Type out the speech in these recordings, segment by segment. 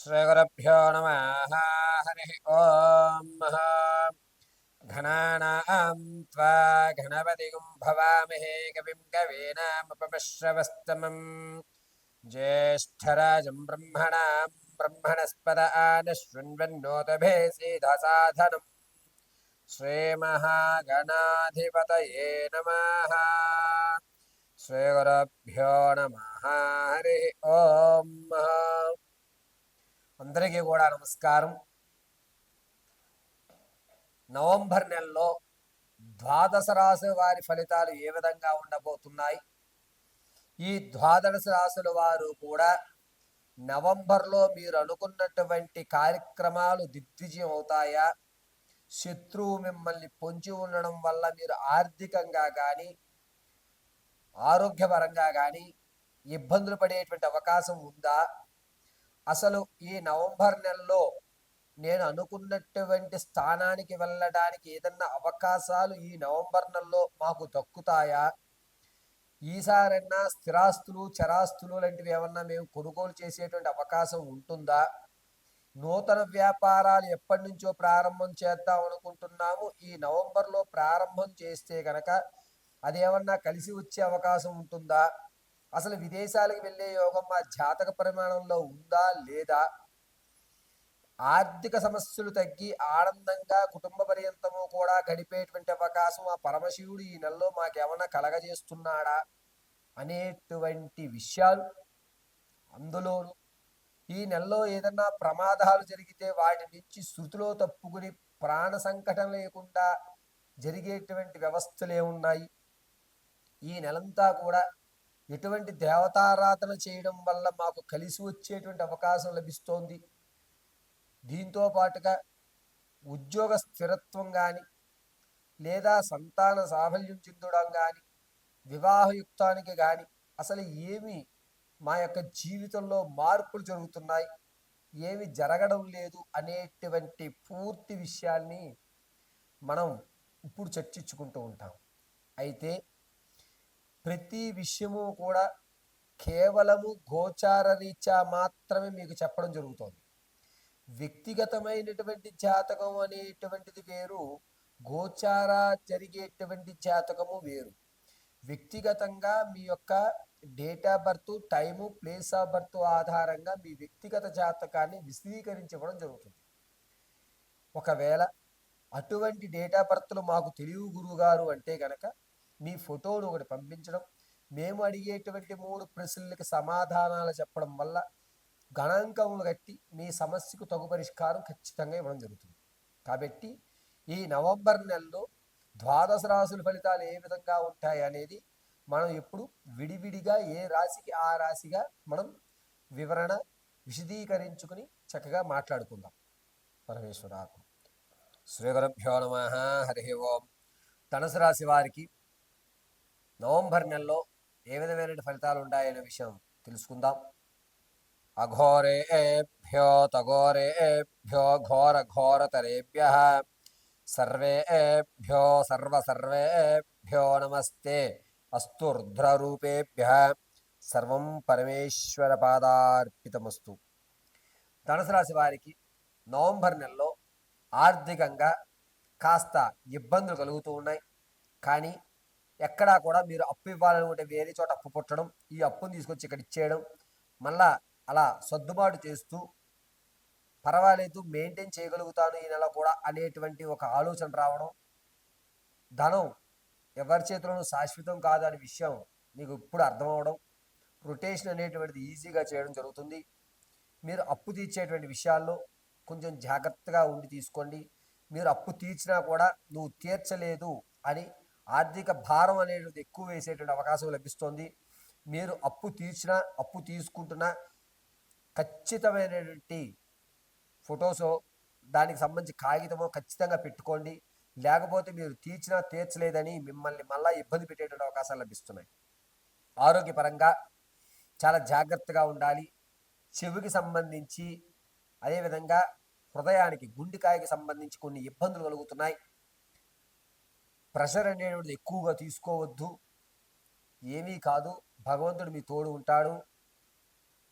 శ్రీగురుభ్యో నమః. హరి ఓం. ఘనానాం త్వా గణపతిగుం భవామహే కవిం కవీనాముపమశ్రవస్తమం జ్యేష్ఠరాజం బ్రహ్మణాం బ్రహ్మణస్పద ఆనశృణ్వన్నోతభే సీదసాధనం శ్రీమహాగణాధిపతయే నమః. శ్రీగురుభ్యో నమః. హరి ఓం. అందరికీ కూడా నమస్కారం. నవంబర్ నెలలో ద్వాదశ రాశి వారి ఫలితాలు ఏ విధంగా ఉండబోతున్నాయి? ఈ ద్వాదశ రాశుల వారు కూడా నవంబర్లో మీరు అనుకున్నటువంటి కార్యక్రమాలు దిగ్విజయం అవుతాయా? శత్రువు మిమ్మల్ని పొంచి ఉండడం వల్ల మీరు ఆర్థికంగా కానీ ఆరోగ్యపరంగా కానీ ఇబ్బందులు పడేటువంటి అవకాశం ఉందా? అసలు ఈ నవంబర్ నెలలో నేను అనుకున్నటువంటి స్థానానికి వెళ్ళడానికి ఏదన్నా అవకాశాలు ఈ నవంబర్ నెలలో మాకు దక్కుతాయా? ఈసారన్నా స్థిరాస్తులు చరాస్తులు లాంటివి ఏమన్నా మేము కొనుగోలు చేసేటువంటి అవకాశం ఉంటుందా? నూతన వ్యాపారాలు ఎప్పటి నుంచో ప్రారంభం చేద్దాం అనుకుంటున్నాము. ఈ నవంబర్లో ప్రారంభం చేస్తే కనుక అదేమన్నా కలిసి వచ్చే అవకాశం ఉంటుందా? అసలు విదేశాలకు వెళ్ళే యోగం మా జాతక పరిమాణంలో ఉందా లేదా? ఆర్థిక సమస్యలు తగ్గి ఆనందంగా కుటుంబ పర్యంతము కూడా గడిపేటువంటి అవకాశం ఆ పరమశివుడు ఈ నెలలో మాకేమన్నా కలగజేస్తున్నాడా అనేటువంటి విషయాలు, అందులోనూ ఈ నెలలో ఏదన్నా ప్రమాదాలు జరిగితే వాటి నుంచి శృతిలో తప్పుకుని ప్రాణ సంకటం లేకుండా జరిగేటువంటి వ్యవస్థలు ఏమున్నాయి? ఈ నెలంతా కూడా ఎటువంటి దేవతారాధన చేయడం వల్ల మాకు కలిసి వచ్చేటువంటి అవకాశం లభిస్తోంది? దీంతో పాటుగా ఉద్యోగ స్థిరత్వం కానీ లేదా సంతాన సాఫల్యం చెందడం కానీ వివాహయుక్తానికి కానీ అసలు ఏమి మా యొక్క జీవితంలో మార్పులు జరుగుతున్నాయి, ఏమి జరగడం లేదు అనేటువంటి పూర్తి విషయాల్ని మనం ఇప్పుడు చర్చించుకుంటూ ఉంటాం. అయితే ప్రతి విషయము కూడా కేవలము గోచార రీత్యా మాత్రమే మీకు చెప్పడం జరుగుతోంది. వ్యక్తిగతమైనటువంటి జాతకం అనేటువంటిది వేరు, గోచార జరిగేటువంటి జాతకము వేరు. వ్యక్తిగతంగా మీ యొక్క date of birth, time, place of birth ఆధారంగా మీ వ్యక్తిగత జాతకాన్ని విశదీకరించడం జరుగుతుంది. ఒకవేళ అటువంటి డేట్ ఆఫ్ బర్త్లు మాకు తెలియవు గురువుగారు అంటే కనుక మీ ఫోటోను ఒకటి పంపించడం, మేము అడిగేటువంటి 3 ప్రశ్నలకి సమాధానాలు చెప్పడం వల్ల గణాంకములు కట్టి మీ సమస్యకు తగు పరిష్కారం ఖచ్చితంగా ఇవ్వడం జరుగుతుంది. కాబట్టి ఈ నవంబర్ నెలలో ద్వాదశ రాశుల ఫలితాలు ఏ విధంగా ఉంటాయి అనేది మనం ఇప్పుడు విడివిడిగా ఏ రాశికి ఆ రాశిగా మనం వివరణ విశదీకరించుకుని చక్కగా మాట్లాడుకుందాం. పరమేశ్వరాకు శ్రీగురుభ్యో నమః. హరి ఓం. ధనుసు రాశి వారికి నవంబర్ నెలలో ఏ విధమైన ఫలితాలు ఉంటాయనే విషయం తెలుసుకుందాం. అఘోరేభ్యో తఘోరేభ్యో ఘోర ఘోరతరేభ్యః సర్వేభ్యో సర్వేభ్యో నమస్తే అస్తు రుద్రరూపేభ్యః సర్వం పరమేశ్వర పాదార్పితమస్తు. ధనుసు రాశి వారికి నవంబర్ నెలలో ఆర్థికంగా కాస్త ఇబ్బందులు కలుగుతూ ఉన్నాయి. కానీ ఎక్కడా కూడా మీరు అప్పు ఇవ్వాలనుకుంటే వేరే చోట అప్పు పుట్టడం, ఈ అప్పును తీసుకొచ్చి ఇక్కడ ఇచ్చేయడం, మళ్ళా అలా సర్దుబాటు చేస్తూ పర్వాలేదు మెయింటైన్ చేయగలుగుతాను ఈ నెల కూడా అనేటువంటి ఒక ఆలోచన రావడం, ధనం ఎవరి చేతిలోనూ శాశ్వతం కాదు అనే విషయం మీకు ఇప్పుడు అర్థమవడం, రొటేషన్ అనేటువంటిది ఈజీగా చేయడం జరుగుతుంది. మీరు అప్పు తీర్చేటువంటి విషయాల్లో కొంచెం జాగ్రత్తగా ఉండి తీసుకోండి. మీరు అప్పు తీర్చినా కూడా నువ్వు తీర్చలేదు అని ఆర్థిక భారం అనేది ఎక్కువ వేసేటువంటి అవకాశం లభిస్తుంది. మీరు అప్పు తీర్చినా అప్పు తీసుకుంటున్నా ఖచ్చితమైనటువంటి ఫొటోసో దానికి సంబంధించి కాగితమో ఖచ్చితంగా పెట్టుకోండి. లేకపోతే మీరు తీర్చినా తీర్చలేదని మిమ్మల్ని మళ్ళీ ఇబ్బంది పెట్టేటువంటి అవకాశాలు లభిస్తున్నాయి. ఆరోగ్యపరంగా చాలా జాగ్రత్తగా ఉండాలి. చెవికి సంబంధించి అదేవిధంగా హృదయానికి గుండెకాయకి సంబంధించి కొన్ని ఇబ్బందులు కలుగుతున్నాయి. ప్రెషర్ అనేటువంటిది ఎక్కువగా తీసుకోవద్దు. ఏమీ కాదు, భగవంతుడు మీ తోడు ఉంటాడు.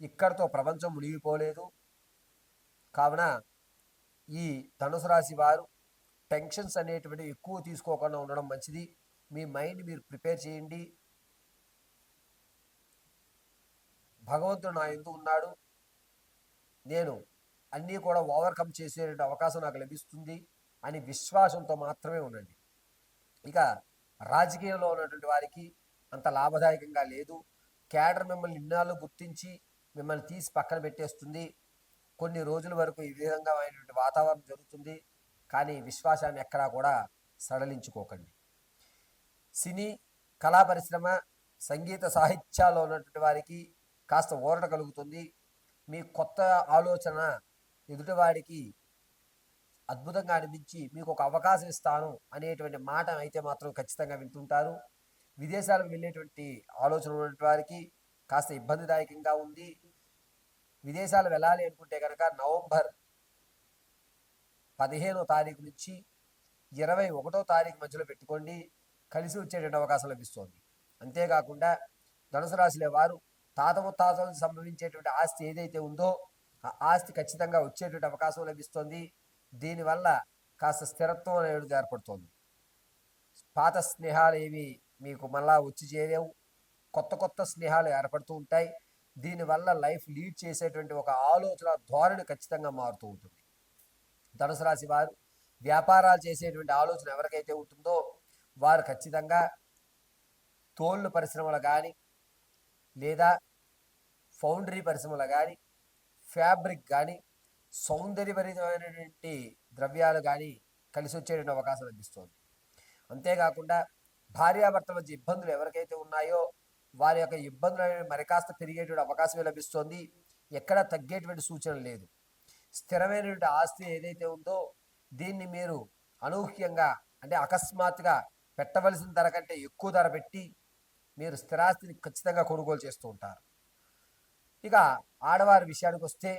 ఇక్కడితో ప్రపంచం మునిగిపోలేదు. కావున ఈ ధనుసు రాశి వారు టెన్షన్స్ అనేటువంటివి ఎక్కువ తీసుకోకుండా ఉండడం మంచిది. మీ మైండ్ మీరు ప్రిపేర్ చేయండి. భగవంతుడు నా యందు ఉన్నాడు, నేను అన్నీ కూడా ఓవర్కమ్ చేసే అవకాశం నాకు లభిస్తుంది అని విశ్వాసంతో మాత్రమే ఉండండి. ఇక రాజకీయంలో ఉన్నటువంటి వారికి అంత లాభదాయకంగా లేదు. క్యాడర్ మిమ్మల్ని ఇన్నాళ్ళు గుర్తించి మిమ్మల్ని తీసి పక్కన పెట్టేస్తుంది. కొన్ని రోజుల వరకు ఈ విధంగా అయినటువంటి వాతావరణం జరుగుతుంది. కానీ విశ్వాసాన్ని ఎక్కడా కూడా సడలించుకోకండి. సినీ, కళా పరిశ్రమ, సంగీత సాహిత్యాల్లో ఉన్నటువంటి వారికి కాస్త ఊరట కలుగుతుంది. మీ కొత్త ఆలోచన ఎదుటివాడికి అద్భుతంగా అనిపించి మీకు ఒక అవకాశం ఇస్తాను అనేటువంటి మాట అయితే మాత్రం ఖచ్చితంగా వింటుంటారు. విదేశాలకు వెళ్ళేటువంటి ఆలోచన ఉన్నటువంటి వారికి కాస్త ఇబ్బందిదాయకంగా ఉంది. విదేశాలు వెళ్ళాలి అనుకుంటే కనుక నవంబర్ 15వ తారీఖు నుంచి 21వ తారీఖు మధ్యలో పెట్టుకోండి, కలిసి వచ్చేటువంటి అవకాశం లభిస్తుంది. అంతేకాకుండా ధనుసు రాశిలో వారు తాత ముత్తాతలకు సంభవించేటువంటి ఆస్తి ఏదైతే ఉందో ఆ ఆస్తి ఖచ్చితంగా వచ్చేటువంటి అవకాశం లభిస్తుంది. దీనివల్ల కాస్త స్థిరత్వం అనేది ఏర్పడుతుంది. పాత స్నేహాలు ఏవి మీకు మళ్ళా వచ్చి చేరేవు, కొత్త కొత్త స్నేహాలు ఏర్పడుతూ ఉంటాయి. దీనివల్ల లైఫ్ లీడ్ చేసేటువంటి ఒక ఆలోచన ధోరణి ఖచ్చితంగా మారుతూ ఉంటుంది. ధనుసు రాశి వారు వ్యాపారాలు చేసేటువంటి ఆలోచన ఎవరికైతే ఉంటుందో వారు ఖచ్చితంగా తోళ్ళు పరిశ్రమలు కానీ, లేదా ఫౌండరీ పరిశ్రమలు కానీ, ఫ్యాబ్రిక్ కానీ, సౌందర్యభరితమైనటువంటి ద్రవ్యాలు కానీ కలిసి వచ్చేటువంటి అవకాశం లభిస్తుంది. అంతేకాకుండా భార్యాభర్తల మధ్య ఇబ్బందులు ఎవరికైతే ఉన్నాయో వారి యొక్క ఇబ్బందులు అనేవి మరి కాస్త పెరిగేటువంటి అవకాశమే లభిస్తుంది. ఎక్కడ తగ్గేటువంటి సూచన లేదు. స్థిరమైనటువంటి ఆస్తి ఏదైతే ఉందో దీన్ని మీరు అనూహ్యంగా అంటే అకస్మాత్తుగా పెట్టవలసిన ధర కంటే ఎక్కువ ధర పెట్టి మీరు స్థిరాస్తిని ఖచ్చితంగా కొనుగోలు చేస్తూ ఉంటారు. ఇక ఆడవారి విషయానికి వస్తే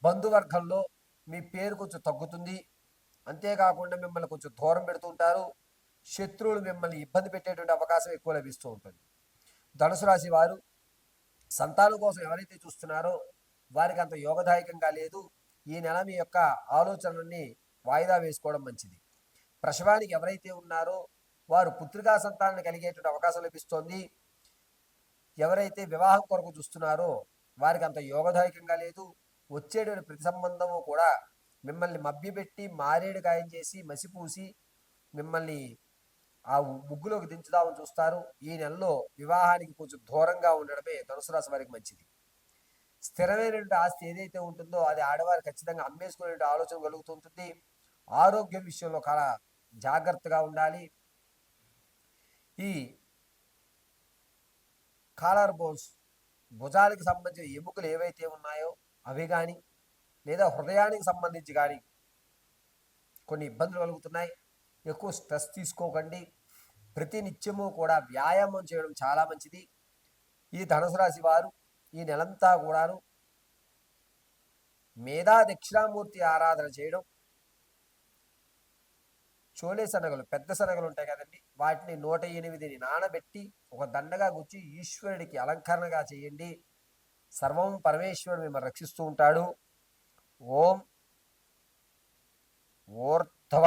బంధువర్గంలో మీ పేరు కొంచెం తగ్గుతుంది. అంతేకాకుండా మిమ్మల్ని కొంచెం దూరం పెడుతుంటారు. శత్రువులు మిమ్మల్ని ఇబ్బంది పెట్టేటువంటి అవకాశం ఎక్కువ లభిస్తూ ఉంటుంది. ధనుసు రాశి వారు సంతానం కోసం ఎవరైతే చూస్తున్నారో వారికి అంత యోగదాయకంగా లేదు. ఈ నెల మీ యొక్క ఆలోచనల్ని వాయిదా వేసుకోవడం మంచిది. ప్రసవానికి ఎవరైతే ఉన్నారో వారు పుత్రికా సంతానాన్ని కలిగేటువంటి అవకాశం లభిస్తోంది. ఎవరైతే వివాహం కొరకు చూస్తున్నారో వారికి అంత యోగదాయకంగా లేదు. వచ్చేటువంటి ప్రతి సంబంధము కూడా మిమ్మల్ని మభ్యపెట్టి మారేడు గాయం చేసి మసిపూసి మిమ్మల్ని ఆ ముగ్గులోకి దించుదామని చూస్తారు. ఈ నెలలో వివాహానికి కొంచెం దూరంగా ఉండడమే ధనుసు రాశి వారికి మంచిది. స్థిరమైనటువంటి ఆస్తి ఏదైతే ఉంటుందో అది ఆడవారు ఖచ్చితంగా అమ్మేసుకునే ఆలోచన కలుగుతుంటుంది. ఆరోగ్యం విషయంలో చాలా జాగ్రత్తగా ఉండాలి. ఈ కాలర్ బోన్స్ భుజాలకు సంబంధించిన ఎముకలు ఏవైతే ఉన్నాయో అవి కానీ లేదా హృదయానికి సంబంధించి కానీ కొన్ని ఇబ్బందులు కలుగుతున్నాయి. ఎక్కువ స్ట్రెస్ తీసుకోకండి. ప్రతి నిత్యము కూడా వ్యాయామం చేయడం చాలా మంచిది. ఈ ధనుసు రాశి వారు ఈ నెలంతా కూడాను మేధా దక్షిణామూర్తి ఆరాధన చేయడం, చోలే శనగలు పెద్ద శనగలు ఉంటాయి కదండి వాటిని 108 నానబెట్టి ఒక దండగా గుచ్చి ఈశ్వరుడికి అలంకరణగా చేయండి. సర్వం పరమేశ్వరుడు మిమ్మల్ని రక్షిస్తూ ఉంటాడు. ఓం ఊర్ధ్వ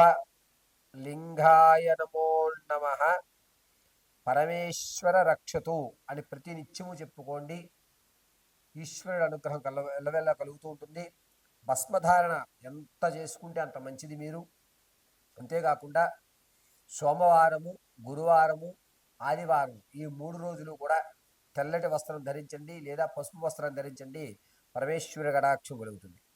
లింగాయ నమో నమః పరమేశ్వర రక్షతు అని ప్రతి నిత్యము చెప్పుకోండి. ఈశ్వరుడు అనుగ్రహం ఎల్లవెల్లా కలుగుతూ ఉంటుంది. భస్మధారణ ఎంత చేసుకుంటే అంత మంచిది మీరు. అంతేకాకుండా సోమవారము, గురువారము, ఆదివారం ఈ 3 రోజులు కూడా తెల్లటి వస్త్రం ధరించండి లేదా పసుపు వస్త్రం ధరించండి. పరమేశ్వర కటాక్షం కలుగుతుంది.